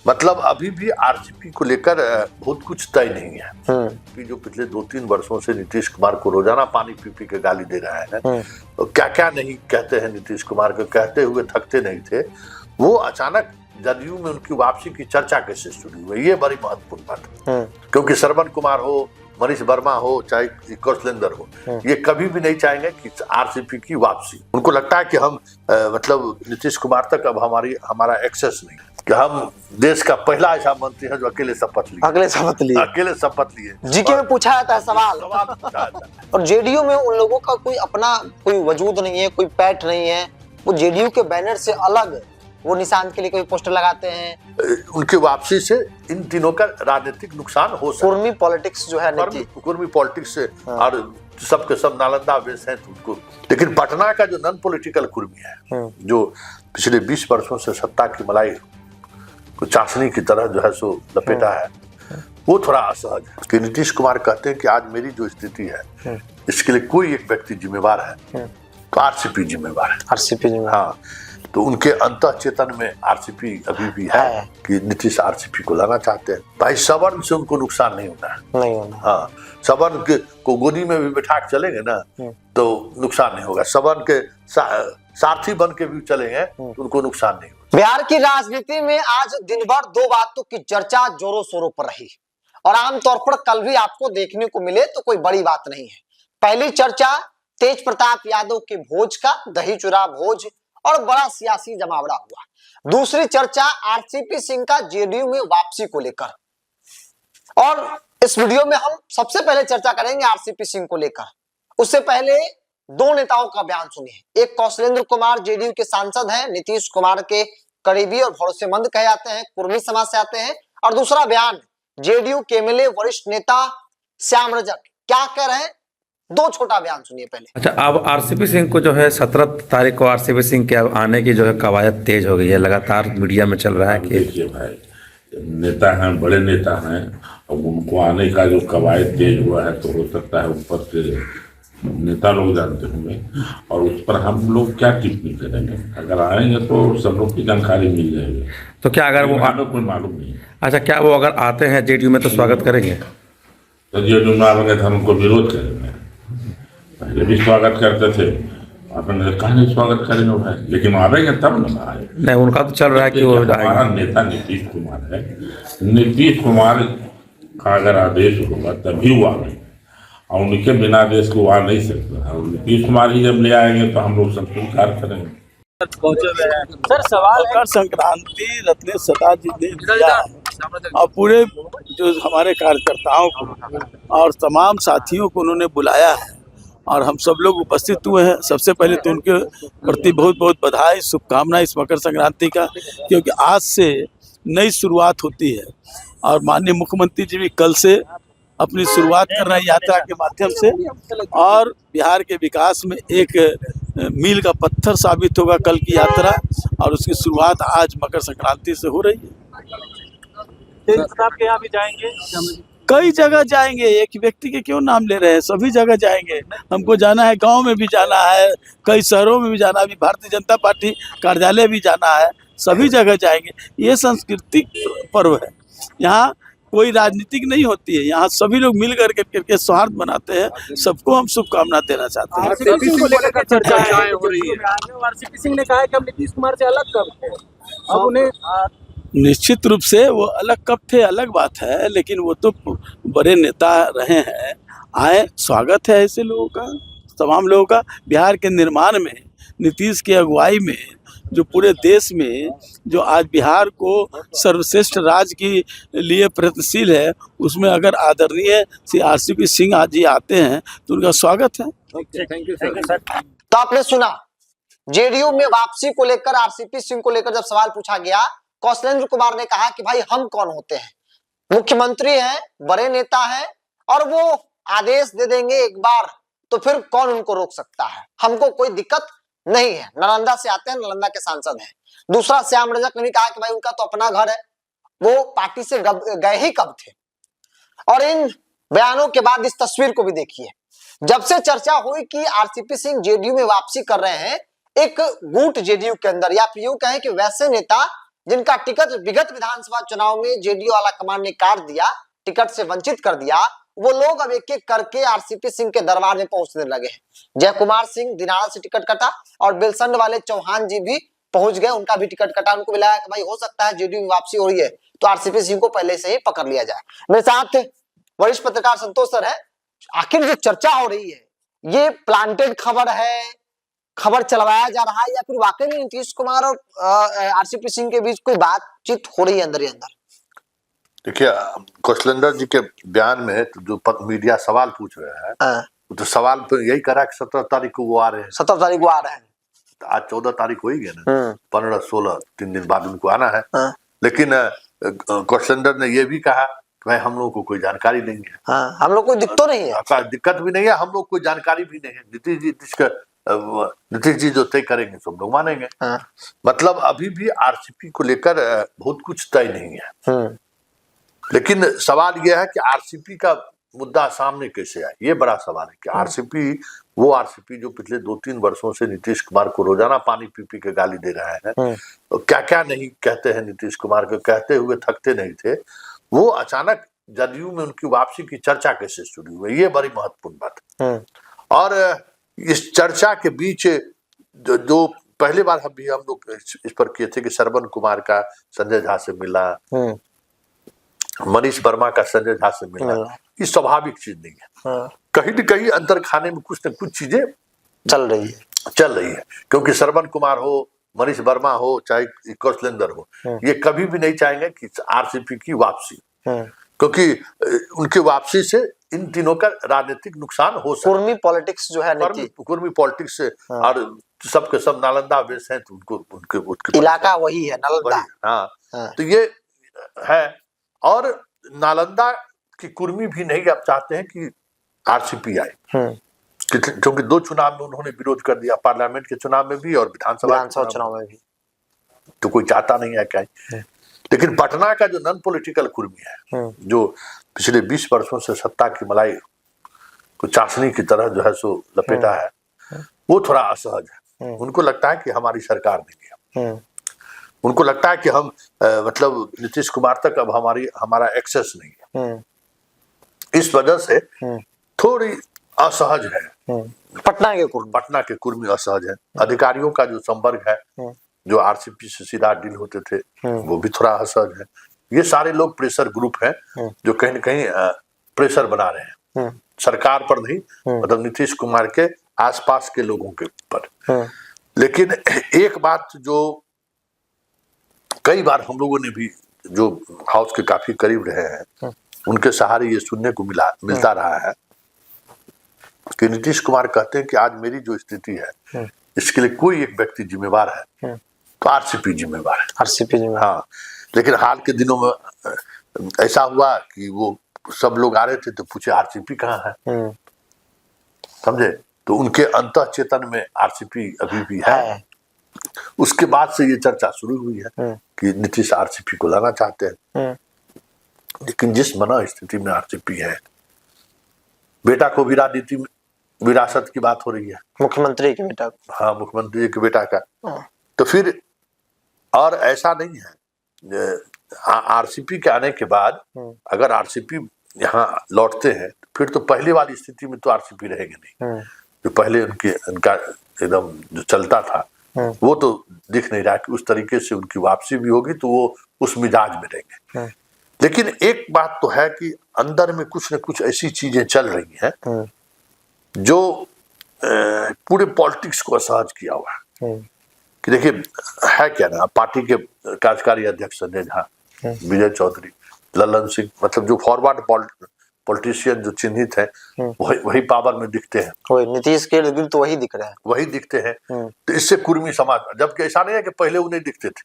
मतलब अभी भी आरसीपी को लेकर बहुत कुछ तय नहीं है कि जो पिछले 2-3 वर्षों से नीतीश कुमार को रोजाना पानी पी पी के गाली दे रहा है, तो क्या क्या नहीं कहते हैं नीतीश कुमार को, कहते हुए थकते नहीं थे। वो अचानक जदयू में उनकी वापसी की चर्चा कैसे शुरू हुई, ये बड़ी महत्वपूर्ण बात है। क्योंकि श्रवण कुमार हो, मनीष वर्मा हो, चाहे कौशलेंद्र हो, ये कभी भी नहीं चाहेंगे कि आरसीपी की वापसी। उनको लगता है कि हम मतलब नीतीश कुमार तक अब हमारा एक्सेस नहीं, कि हम देश का पहला ऐसा मंत्री है जो अकेले शपथ लिए। जीके में पूछा जाता है सवाल और जेडीयू में उन लोगों का कोई अपना कोई वजूद नहीं है, कोई पैठ नहीं है। वो जेडीयू के बैनर से अलग वो निशान के लिए कोई पोस्टर लगाते हैं। उनकी वापसी से इन तीनों का राजनीतिक नुकसान हो सकता है। कुर्मी पॉलिटिक्स जो है, कुर्मी पॉलिटिक्स से और सबके सब नालंदा बेस हैं उनको। लेकिन पटना का जो नॉन पॉलिटिकल कुर्मी है, जो पिछले 20 वर्षों से सत्ता की मलाई को चाशनी की तरह जो है सो लपेटा है, वो थोड़ा असहज है। कि नीतीश कुमार कहते हैं कि आज मेरी जो स्थिति है इसके लिए कोई एक व्यक्ति जिम्मेवार है, तो आरसीपी जिम्मेवार है। हाँ, तो उनके अंतः चेतन में आरसीपी अभी भी है कि नीतीश आरसीपी को लाना चाहते हैं। भाई सवर्ण से उनको नुकसान नहीं होना। हाँ, सवर्ण को गोदी में भी बैठा के चलेंगे ना तो नुकसान नहीं होगा। सवर्ण के सारथी बन के भी चलेंगे तो उनको नुकसान नहीं होगा। बिहार की राजनीति में आज दिन भर दो बातों की चर्चा जोरों शोरों पर रही और आमतौर पर कल भी आपको देखने को मिले तो कोई बड़ी बात नहीं है। पहली चर्चा तेज प्रताप यादव के भोज का, दही चूरा भोज और बड़ा सियासी जमावड़ा हुआ। दूसरी चर्चा आरसीपी सिंह का जेडीयू में वापसी को लेकर, और इस वीडियो में हम सबसे पहले चर्चा करेंगे आरसीपी सिंह को लेकर। उससे पहले दो नेताओं का बयान सुनिए। एक कौशलेंद्र कुमार जेडीयू के सांसद हैं, नीतीश कुमार के करीबी और भरोसेमंद कहे जाते हैं, कुर्मी समाज से आते हैं। और दूसरा बयान जेडीयू के एमएलए वरिष्ठ नेता श्याम रजक क्या कह रहे हैं, दो छोटा बयान सुनिए पहले। अच्छा, अब आरसीपी सिंह को जो है 17 तारीख को आरसीपी सिंह के आने की जो है कवायद तेज हो गई है, लगातार मीडिया में चल रहा है कि देखिए भाई, नेता हैं, बड़े नेता हैं, अब उनको आने का जो कवायद तेज हुआ है तो हो सकता है ऊपर से नेता लोग जानते होंगे और उस पर हम लोग क्या टिप्पणी करेंगे। अगर आएंगे तो सब लोग की जानकारी मिल जाएगी। तो क्या अगर वो कोई मालूम नहीं। अच्छा, क्या वो अगर आते हैं जेडीयू में तो स्वागत करेंगे? तो जेडीयू में आएंगे तो हम उनको विरोध करेंगे। पहले भी स्वागत करते थे, अपने कहा नहीं स्वागत करेंगे भाई, लेकिन आएंगे तब ना आए। नहीं, उनका तो चल रहा है कि वो हमारा नेता नीतीश कुमार है। नीतीश कुमार का अगर आदेश होगा तभी वो आएंगे और उनके बिना आदेश को आ नहीं सकता। और नीतीश कुमार ही जब ले आएंगे तो हम लोग सब स्वीकार करेंगे। सर, सवाल मकर संक्रांति रत्नेश सदा जी ने दिया है और पूरे जो हमारे कार्यकर्ताओं को और तमाम साथियों को उन्होंने बुलाया है और हम सब लोग उपस्थित हुए हैं। सबसे पहले तो उनके प्रति बहुत बहुत बधाई, शुभकामनाएं इस मकर संक्रांति का, क्योंकि आज से नई शुरुआत होती है और माननीय मुख्यमंत्री जी भी कल से अपनी शुरुआत कर रहे हैं यात्रा के माध्यम से और बिहार के विकास में एक मील का पत्थर साबित होगा कल की यात्रा और उसकी शुरुआत आज मकर संक्रांति से हो रही है। आपके यहाँ भी जाएंगे? कई जगह जाएंगे, एक व्यक्ति के क्यों नाम ले रहे हैं, सभी जगह जाएंगे। हमको जाना है, गांव में भी जाना है, कई शहरों में भी जाना है, अभी भारतीय जनता पार्टी कार्यालय भी जाना है, सभी जगह जाएंगे। ये सांस्कृतिक पर्व है, यहाँ कोई राजनीतिक नहीं होती है, यहाँ सभी लोग मिल करके सौहार्द बनाते हैं। सबको हम शुभकामना देना चाहते हैं। आरसीपी सिंह को लेकर चर्चा हो रही है। आरसीपी सिंह ने कहा है कि हम नीतीश कुमार से अलग कब थे, अब उन्हें निश्चित रूप से वो अलग कब थे अलग बात है, लेकिन वो तो बड़े नेता रहे हैं। आए, स्वागत है ऐसे लोगों का, तमाम लोगों का। बिहार के निर्माण में, नीतीश की अगुवाई में, जो पूरे देश में जो आज बिहार को सर्वश्रेष्ठ राज्य के लिए प्रयत्नशील है, उसमें अगर आदरणीय श्री आरसीपी सिंह आज जी आते हैं तो उनका स्वागत है। Thank you sir. तो आपने सुना, जेडीयू में वापसी को लेकर आरसीपी सिंह को लेकर जब सवाल पूछा गया, कौशलेंद्र कुमार ने कहा कि भाई हम कौन होते हैं, मुख्यमंत्री हैं, बड़े नेता हैं और वो आदेश दे देंगे एक बार तो फिर कौन उनको रोक सकता है, हमको कोई दिक्कत नहीं है। नालंदा से आते हैं, नालंदा के सांसद हैं। दूसरा श्याम रजक ने भी कहा कि भाई उनका तो अपना घर है, वो पार्टी से गए ही कब थे। और इन बयानों के बाद इस तस्वीर को भी देखिए। जब से चर्चा हुई कि आरसीपी सिंह जेडीयू में वापसी कर रहे हैं, एक गुट जेडीयू के अंदर, या फिर यूं कहें कि वैसे नेता जिनका टिकट विगत विधानसभा चुनाव में जेडीयू वाला कमान ने काट दिया, टिकट से वंचित कर दिया, वो लोग अब एक एक करके आरसीपी सिंह के दरबार में पहुंचने लगे हैं। जय कुमार सिंह दिनाल से टिकट कटा और बेलसंड वाले चौहान जी भी पहुंच गए, उनका भी टिकट कटा। उनको मिला कि भाई हो सकता है जेडीयू में वापसी हो रही है तो आरसीपी सिंह को पहले से ही पकड़ लिया जाए। मेरे साथ वरिष्ठ पत्रकार संतोष सर है। आखिर जो चर्चा हो रही है ये प्लांटेड खबर है, खबर चलवाया जा रहा है, या फिर वाकई में नीतीश कुमार और आरसीपी सिंह के बीच कोई बातचीत हो रही है अंदर ही अंदर? देखिए, कौशलेंद्र जी के बयान में तो जो मीडिया सवाल पूछ रहे हैं तो सवाल पे यही करा कि 17 तारीख को वो आ रहे हैं। 17 तारीख को आ रहे हैं, आज 14 तारीख हो ही गया ना, 15, 16 3 दिन बाद उनको आना है। लेकिन कौशलेंद्र ने ये भी कहा कि भाई हम लोग को कोई जानकारी नहीं है। हम लोग को दिक्कत तो नहीं है, दिक्कत भी नहीं है, हम लोग कोई जानकारी भी नहीं है। नीतीश जी जो तय करेंगे तो हम लोग मानेंगे। मतलब अभी भी आरसीपी को लेकर बहुत कुछ तय नहीं है। लेकिन सवाल यह है कि आरसीपी का मुद्दा सामने कैसे आए, ये बड़ा सवाल है कि आरसीपी, वो आरसीपी जो पिछले 2-3 वर्षों से नीतीश कुमार को रोजाना पानी पी पी के गाली दे रहा है, तो क्या क्या नहीं कहते हैं नीतीश कुमार को, कहते हुए थकते नहीं थे, वो अचानक जदयू में उनकी वापसी की चर्चा कैसे शुरू हुई, ये बड़ी महत्वपूर्ण बात है। और इस चर्चा के बीच जो पहले बार हम लोग इस पर किए थे कि श्रवण कुमार का संजय झा से मिला, मनीष वर्मा का संजय झा से मिलना, ये स्वाभाविक चीज नहीं है। कहीं न कहीं अंदर खाने में कुछ न कुछ चीजें चल रही है, क्योंकि श्रवण कुमार हो, मनीष वर्मा हो, चाहे कौशलेंद्र हो, ये कभी भी नहीं चाहेंगे कि आरसीपी की वापसी, क्योंकि उनकी वापसी से इन तीनों का राजनीतिक नुकसान हो सकता है। कुर्मी पॉलिटिक्स जो है, कुर्मी पॉलिटिक्स से, और सबके सब नालंदा बेस हैं, तो उनके इलाका वही है नालंदा। हाँ, तो ये है। और नालंदा की कुर्मी भी नहीं अब चाहते हैं कि आरसीपी आए, क्योंकि 2 चुनाव में उन्होंने विरोध कर दिया, पार्लियामेंट के चुनाव में भी और विधानसभा चुनाव में भी, तो कोई चाहता नहीं है क्या। लेकिन पटना का जो नॉन पॉलिटिकल कुर्मी है, जो पिछले 20 वर्षों से सत्ता की मलाई को चाशनी की तरह जो है सो लपेटा है, वो थोड़ा असहज है। उनको लगता है कि हमारी सरकार नहीं है, उनको लगता है कि हम मतलब नीतीश कुमार तक अब हमारा एक्सेस नहीं है। इस वजह से थोड़ी असहज है पटना के कुर्मी असहज है। अधिकारियों का जो संपर्क है, जो आरसीपी से सीधा डील होते थे, वो भी थोड़ा असहज है। ये सारे लोग प्रेशर ग्रुप हैं जो कहीं न कहीं प्रेशर बना रहे हैं सरकार पर नहीं, मतलब नीतीश कुमार के आसपास के लोगों के ऊपर। लेकिन एक बात जो कई बार हम लोगों ने भी, जो हाउस के काफी करीब रहे हैं, उनके सहारे ये सुनने को मिलता रहा है कि नीतीश कुमार कहते हैं कि आज मेरी जो स्थिति है इसके लिए कोई एक व्यक्ति जिम्मेवार है तो आरसीपी जिम्मेवार है। हाँ, लेकिन हाल के दिनों में ऐसा हुआ कि वो सब लोग आ रहे थे तो पूछे आरसीपी कहाँ है, समझे, तो उनके अंतः चेतन में आरसीपी अभी भी है। उसके बाद से ये चर्चा शुरू हुई है कि नीतीश आरसीपी को लाना चाहते हैं। लेकिन जिस मना स्थिति में आरसीपी है, बेटा को भी राजनीति में विरासत की बात हो रही है, मुख्यमंत्री के बेटा, हाँ, मुख्यमंत्री के बेटा का, तो फिर और ऐसा नहीं है। आरसीपी के आने के बाद अगर आरसीपी यहाँ लौटते हैं फिर तो पहले वाली स्थिति में तो आरसीपी रहेंगे नहीं। जो पहले उनका एकदम जो चलता था वो तो दिख नहीं रहा कि उस तरीके से उनकी वापसी भी होगी, तो वो उस मिजाज में रहेंगे। लेकिन एक बात तो है कि अंदर में कुछ न कुछ ऐसी चीजें चल रही हैं जो पूरे पॉलिटिक्स को असहज किया हुआ है। कि देखिए है क्या ना, पार्टी के कार्यकारी अध्यक्ष संजय झा, विजय चौधरी, ललन सिंह, मतलब जो फॉरवर्ड पॉलिटिशियन जो चिन्हित है वही पावर में दिखते हैं, नीतीश के इर्द-गिर्द तो वही दिख रहे हैं, वही दिखते हैं। तो इससे कुर्मी समाज, जबकि ऐसा नहीं है कि पहले वो नहीं दिखते थे,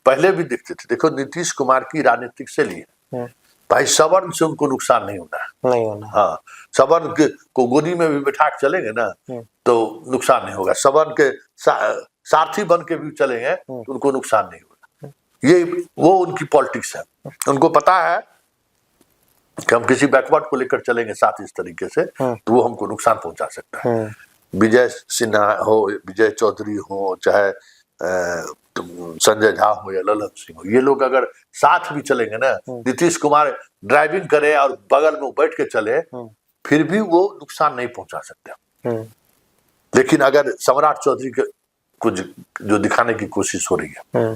पहले भी दिखते थे। देखो नीतीश कुमार की राजनीतिक शैली है, भाई सवर्ण से उनको नुकसान नहीं होना। हाँ, सवर्ण को गोदी में भी बैठा के चलेंगे ना तो नुकसान नहीं होगा, सवर्ण के सारथी बन के भी चलेंगे तो उनको नुकसान नहीं होगा। ये वो उनकी पॉलिटिक्स है। उनको पता है कि हम किसी बैकवर्ड को लेकर चलेंगे साथ इस तरीके से तो वो हमको नुकसान पहुंचा सकता है। विजय सिन्हा हो, विजय चौधरी हो, चाहे संजय झा हो या ललन सिंह हो, ये लोग अगर साथ भी चलेंगे ना, नीतीश कुमार ड्राइविंग करे और बगल में बैठ के चले, फिर भी वो नुकसान नहीं पहुंचा सकते। लेकिन अगर सम्राट चौधरी को जो दिखाने की कोशिश हो रही है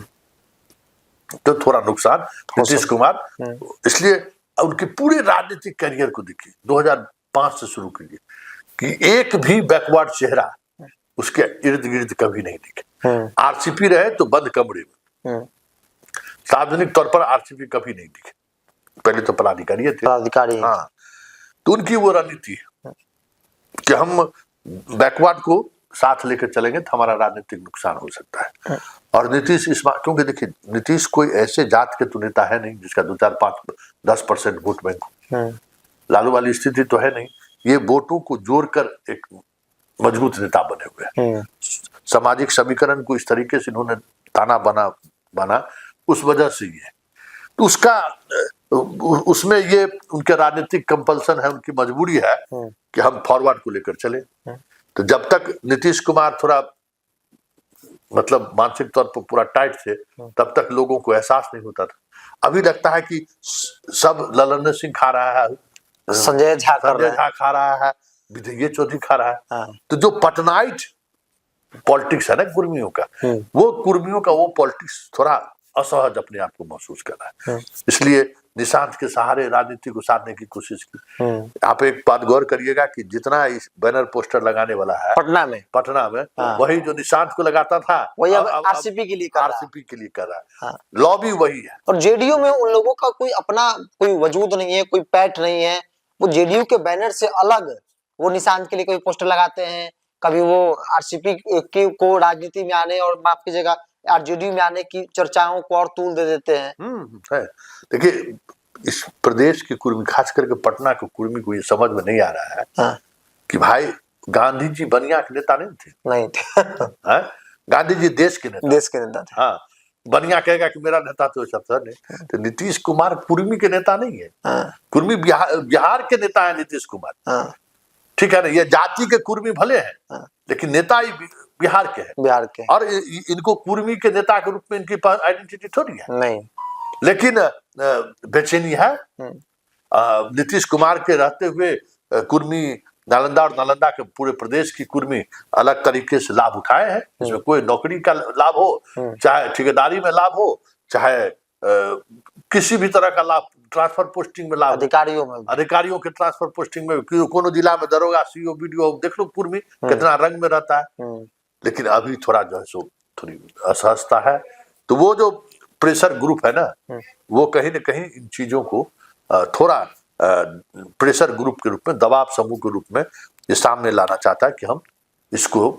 तो थोड़ा नुकसान नीतीश कुमार, इसलिए उनके पूरे राजनीतिक करियर को देखिए, 2005 से शुरू कीजिए कि एक भी बैकवर्ड चेहरा उसके इर्द गिर्द कभी नहीं दिखे। आरसीपी रहे तो बंद कमरे में, सार्वजनिक तौर पर आरसीपी कभी नहीं दिखे। पहले तो पदाधिकारी थे, हाँ, तो उनकी वो रणनीति है कि हम बैकवर्ड को साथ लेकर चलेंगे तो हमारा राजनीतिक नुकसान हो सकता है। और नीतीश इस बात, क्योंकि देखिए नीतीश कोई ऐसे जात के तो नेता है नहीं जिसका 2-4-5-10% वोट बैंक हो, लालू वाली स्थिति तो है नहीं। ये वोटों को जोड़कर एक मजबूत नेता बने हुए हैं। सामाजिक समीकरण को इस तरीके से इन्होंने ताना बना उस वजह से ये, तो उसका उसमें ये उनके राजनीतिक कंपल्सन है, उनकी मजबूरी है कि हम फॉरवर्ड को लेकर चले। तो जब तक नीतीश कुमार थोड़ा मतलब मानसिक तौर पर पूरा टाइट थे, तब तक लोगों को एहसास नहीं होता था। अभी लगता है कि सब ललन सिंह खा रहा है, संजय झा खा रहा है, विजय चौधरी खा रहा है। तो जो पटनाइट पॉलिटिक्स है ना कुर्मियों का, वो पॉलिटिक्स थोड़ा असहज अपने आप को महसूस कर रहा है। इसलिए निशांत के सहारे राजनीति को साधने की कोशिश की। आप एक बात गौर करिएगा कि जितना इस बैनर पोस्टर लगाने वाला है पटना में वही जो निशांत को लगाता था वही अब आरसीपी के लिए कर रहा है। लॉबी वही है। और जेडीयू में उन लोगों का कोई अपना कोई वजूद नहीं है, कोई पैठ नहीं है। वो जेडीयू के बैनर से अलग वो निशांत के लिए कोई पोस्टर लगाते हैं, कभी वो आरसीपी को राजनीति में आने और माफ कीजिएगा आरजेडी में आने की चर्चाओं को और तूल दे देते हैं। देखिए इस प्रदेश की कुर्मी, खास करके पटना के कुर्मी को ये समझ में नहीं आ रहा है कि भाई गांधी जी बनिया के नेता नहीं थे। गांधी जी देश के नेता थे। हाँ, बनिया कहेगा कि मेरा नेता तो सब नहीं। तो नीतीश कुमार कुर्मी के नेता नहीं है, कुर्मी बिहार के नेता है नीतीश कुमार। ठीक है ना, ये जाति के कुर्मी भले हैं लेकिन नेता ही बिहार के। और इनको कुर्मी के नेता के रूप में इनकी आइडेंटिटी थोड़ी है, नहीं। लेकिन बेचैनी है नीतीश कुमार के रहते हुए कुर्मी नालंदा और नालंदा के पूरे प्रदेश की कुर्मी अलग तरीके से लाभ उठाए हैं। इसमें कोई नौकरी का लाभ हो, चाहे ठेकेदारी में लाभ हो, चाहे किसी भी तरह का लाभ, ट्रांसफर पोस्टिंग में लाभ, अधिकारियों के ट्रांसफर पोस्टिंग में, कोनो जिला में दरोगा, सीओ, बीडीओ, देख लो कुर्मी कितना रंग में रहता है। लेकिन अभी थोड़ा जो है सो थोड़ी असहजता है। तो वो जो प्रेशर ग्रुप है ना, वो कहीं न कहीं इन चीजों को थोड़ा प्रेशर ग्रुप के रूप में, दबाव समूह के रूप में ये सामने लाना चाहता है कि हम इसको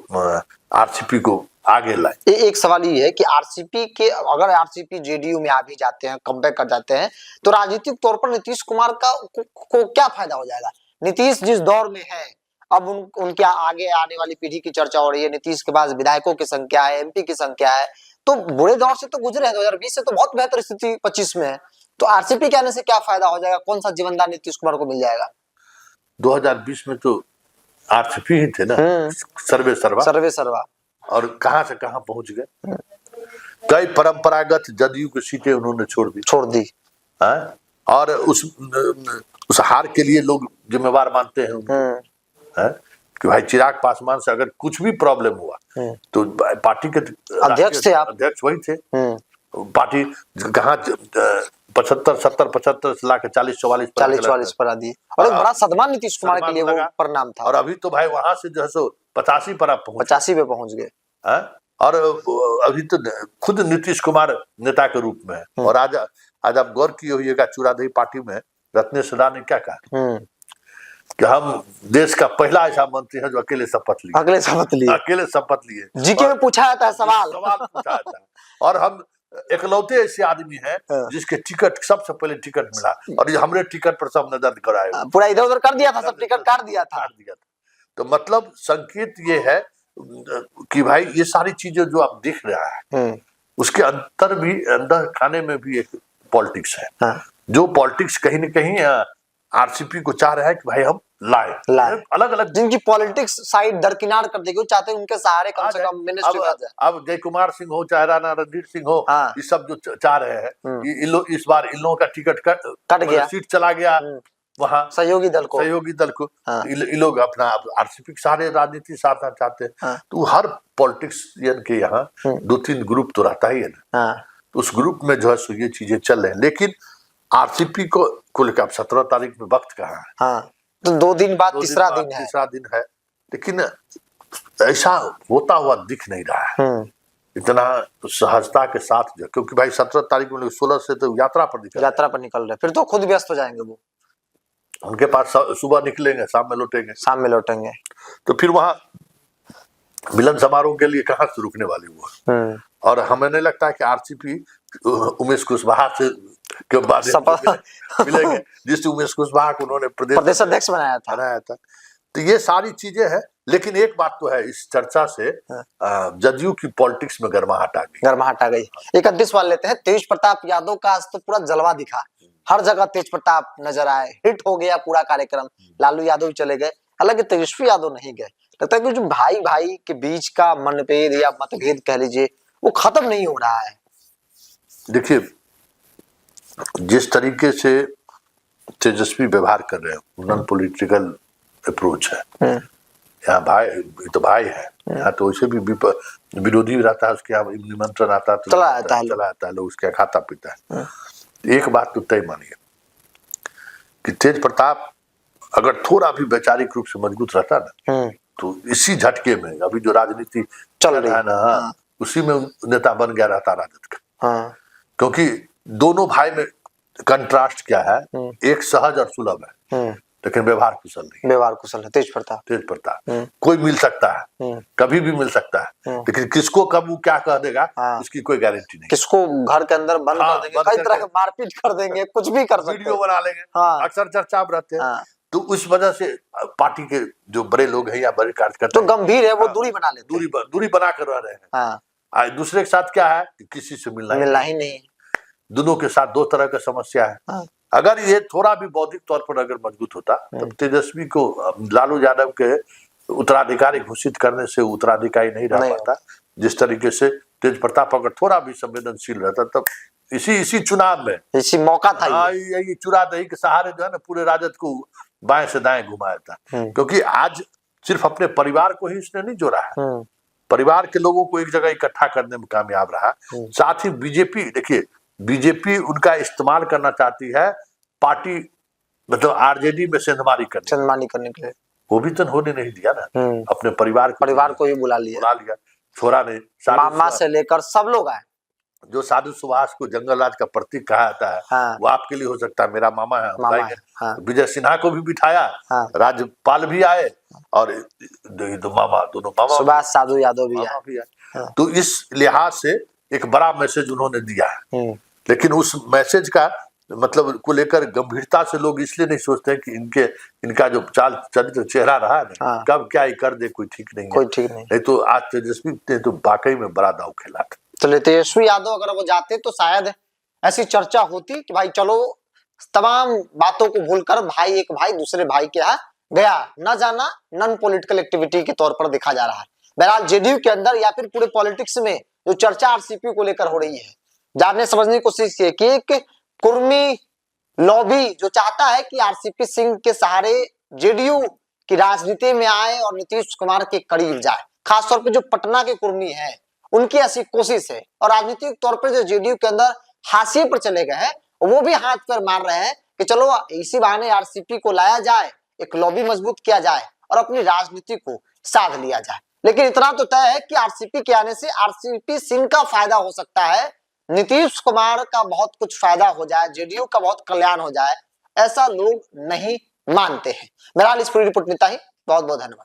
आरसीपी को आगे लाए। एक सवाल ये है कि आरसीपी के, अगर आरसीपी जेडीयू में आ भी जाते हैं, कमबैक कर जाते हैं, तो राजनीतिक तौर पर नीतीश कुमार को क्या फायदा हो जाएगा? नीतीश जिस दौर में है, अब उनके आगे आने वाली पीढ़ी की चर्चा हो रही है। नीतीश के पास विधायकों की संख्या है, एमपी की संख्या है, तो बुरे दौर से तो गुजरे हैं। 2020 से तो बहुत बेहतर स्थिति 25 में है। तो आरसीपी के आने से क्या फायदा हो जाएगा? कौन सा जीवनदान नीतीश कुमार को मिल जाएगा? 2020 में तो आरसीपी ही थे ना, सर्वे सर्वा, और कहां से कहां पहुंच गए। कई परंपरागत जदयू की सीटें उन्होंने छोड़ दी। और उस हार के लिए लोग जिम्मेवार मानते हैं कि भाई चिराग पासवान से अगर कुछ भी प्रॉब्लम हुआ तो पार्टी के अध्यक्ष वही थे। पार्टी कहाँ 75 से लाके 40-44 पर आ दी। और बड़ा सदमा नीतीश कुमार के लिए वो परिणाम था। और अभी तो भाई वहां से जो है सो 85 पे पहुंच गए। और अभी तो खुद नीतीश कुमार नेता के रूप में है। और आज आप गौर किए होइएगा, चूड़ादही पार्टी में रत्नेश सदा ने क्या कहा कि हम देश का पहला ऐसा मंत्री है जो अकेले शपथ लिए। जीके में पूछा जाता है सवाल पूछा जाता है। और हम एकलौते ऐसे आदमी हैं जिसके टिकट सबसे पहले टिकट मिला, और हमरे टिकट पर सब नजर कराए, पूरा इधर उधर कर दिया था, सब टिकट काट दिया था। तो मतलब संकेत ये है कि भाई ये सारी चीजें जो आप देख रहा है उसके अंदर खाने में भी एक पॉलिटिक्स है। जो पॉलिटिक्स कहीं न कहीं आरसीपी को चाह रहा है कि भाई हम लाए अलग अलग। जिनकी पॉलिटिक्स साइड दरकिनार कर देगी, वो चाहते हैं उनके सहारे कम से कम मिनिस्ट्री आ जाए। अब जय कुमार सिंह हो चाहे राणा रणधीर सिंह हो, हाँ। ये सब जो चाह रहे हैं कि इस बार इन लोगों का टिकट कट गया, सीट चला गया वहाँ सहयोगी दल को हाँ। ये लोग अपना आरसीपी के सारे राजनीति साधना चाहते हैं। हाँ। तो हर पॉलिटिक्सियन के यहाँ 2-3 ग्रुप तो रहता ही है ना। हाँ। तो उस ग्रुप में जो है सो ये चीजें चल रहे हैं, लेकिन आरसीपी को लेकर 17 तारीख में वक्त कहाँ है। हाँ। तो 2 दिन बाद तीसरा दिन है, लेकिन ऐसा होता हुआ दिख नहीं रहा है इतना सहजता के साथ, क्योंकि भाई 17 तारीख में 16 से तो यात्रा पर निकल रहे, फिर तो खुद व्यस्त हो जाएंगे वो। उनके पास सुबह निकलेंगे, शाम में लौटेंगे। तो फिर वहां मिलन समारोह के लिए कहाँ से रुकने वाली वो। और हमें नहीं लगता है कि आरसीपी उमेश कुशवाहा से के बाद मिलेंगे, जिस उमेश कुशवाहा को उन्होंने प्रदेश अध्यक्ष बनाया था। तो ये सारी चीजें हैं, लेकिन एक बात तो है, इस चर्चा से जदयू की पॉलिटिक्स में गर्माहट आ गई। एक अध्यक्ष सवाल लेते हैं, तेज प्रताप यादव का आज तो पूरा जलवा दिखा, हर जगह तेज प्रताप नजर आए, हिट हो गया पूरा कार्यक्रम। लालू यादव चले गए, हालांकि तेजस्वी यादव नहीं गए। लगता है कि जो भाई भाई के बीच का मनभेद या मतभेद कह लीजिए, वो खत्म नहीं हो रहा है। देखिए, जिस तरीके से तेजस्वी व्यवहार कर रहे हैं, नॉन पॉलिटिकल अप्रोच है, यहाँ भाई तो भाई है, यहाँ तो वैसे भी विरोधी रहता है, उसके यहाँ निमंत्रण आता है तो चला आता है, लोग उसके खाता पीता है। एक बात तो तय मानिए कि तेज प्रताप अगर थोड़ा भी वैचारिक रूप से मजबूत रहता ना, तो इसी झटके में अभी जो राजनीति चल रहा है ना, उसी में नेता बन गया रहता राजद का। क्योंकि दोनों भाई में कंट्रास्ट क्या है, एक सहज और सुलभ है, लेकिन व्यवहार कुशल है तेज प्रताप। कोई मिल सकता है, कभी भी मिल सकता है, लेकिन किसको कब वो क्या कह देगा इसकी कोई गारंटी नहीं। किसको घर के अंदर बंद कर देंगे, कई तरह के मारपीट कर देंगे, कुछ भी कर सकते हैं, वीडियो बना लेंगे। अक्सर चर्चा में रहते हैं। तो उस वजह से पार्टी के जो बड़े लोग हैं या बड़े कार्यकर्ता तो गंभीर है, वो दूरी बना लेते हैं, दूरी बना कर रह रहे हैं। दूसरे के साथ क्या है, किसी से मिलना ही नहीं। दोनों के साथ 2 तरह का समस्या है। अगर ये थोड़ा भी बौद्धिक तौर पर अगर मजबूत होता, तब तेजस्वी को लालू यादव के उत्तराधिकारी घोषित करने से उत्तराधिकारी नहीं रह पाता। जिस तरीके से तेज प्रताप अगर थोड़ा भी संवेदनशील रहता, तब इसी चुनाव में इसी मौका था, ये चुरादही के सहारे जो है ना, पूरे राजद को बाएं से दाएं घुमाया था। क्योंकि आज सिर्फ अपने परिवार को ही इसने नहीं जोड़ा है, परिवार के लोगों को एक जगह इकट्ठा करने में कामयाब रहा। साथ ही बीजेपी, देखिए बीजेपी उनका इस्तेमाल करना चाहती है पार्टी, मतलब आरजेडी में सेंधमारी करने के लिए, वो भी तो होने नहीं दिया ना। अपने परिवार को ही बुला लिया। छोरा ने मामा से लेकर सब लोग आए। जो साधु सुभाष को जंगल राज का प्रतीक कहा जाता है, वो आपके लिए हो सकता है, मेरा मामा है। विजय सिन्हा को भी बिठाया, राज्यपाल भी आए और दोनों मामा सुभाष साधु यादव भी आए। तो इस लिहाज से एक बड़ा मैसेज उन्होंने दिया है। लेकिन उस मैसेज का मतलब को लेकर गंभीरता से लोग इसलिए नहीं सोचते हैं कि इनका जो चाल चरित्र चेहरा रहा है ना, कब क्या ही कर दे कोई ठीक नहीं। तो आज तेजस्वी ने तो वाकई में बड़ा दाव खेला था। चलिए, तेजस्वी यादव अगर वो जाते तो शायद ऐसी चर्चा होती कि भाई चलो तमाम बातों को भूलकर एक भाई दूसरे भाई के यहाँ गया, न जाना नॉन पॉलिटिकल एक्टिविटी के तौर पर देखा जा रहा है। बहरहाल जेडीयू के अंदर या फिर पूरे पॉलिटिक्स में जो चर्चा आरसीपी को लेकर हो रही है, जानने समझने की कोशिश की कि एक कुर्मी लॉबी जो चाहता है कि आरसीपी सिंह के सहारे जेडीयू की राजनीति में आए और नीतीश कुमार के करीब जाए। खासतौर पर जो पटना के कुर्मी है, उनकी ऐसी कोशिश है। और राजनीतिक तौर पर जो जेडीयू के अंदर हाशिए पर चले गए हैं, वो भी हाथ पर मार रहे हैं कि चलो इसी बहाने आरसीपी को लाया जाए, एक लॉबी मजबूत किया जाए और अपनी राजनीति को साध लिया जाए। लेकिन इतना तो तय है कि आरसीपी के आने से आरसीपी सिंह का फायदा हो सकता है, नीतीश कुमार का बहुत कुछ फायदा हो जाए, जेडीयू का बहुत कल्याण हो जाए, ऐसा लोग नहीं मानते हैं। बहरहाल इस पूरी रिपोर्ट में इतना ही। बहुत बहुत धन्यवाद।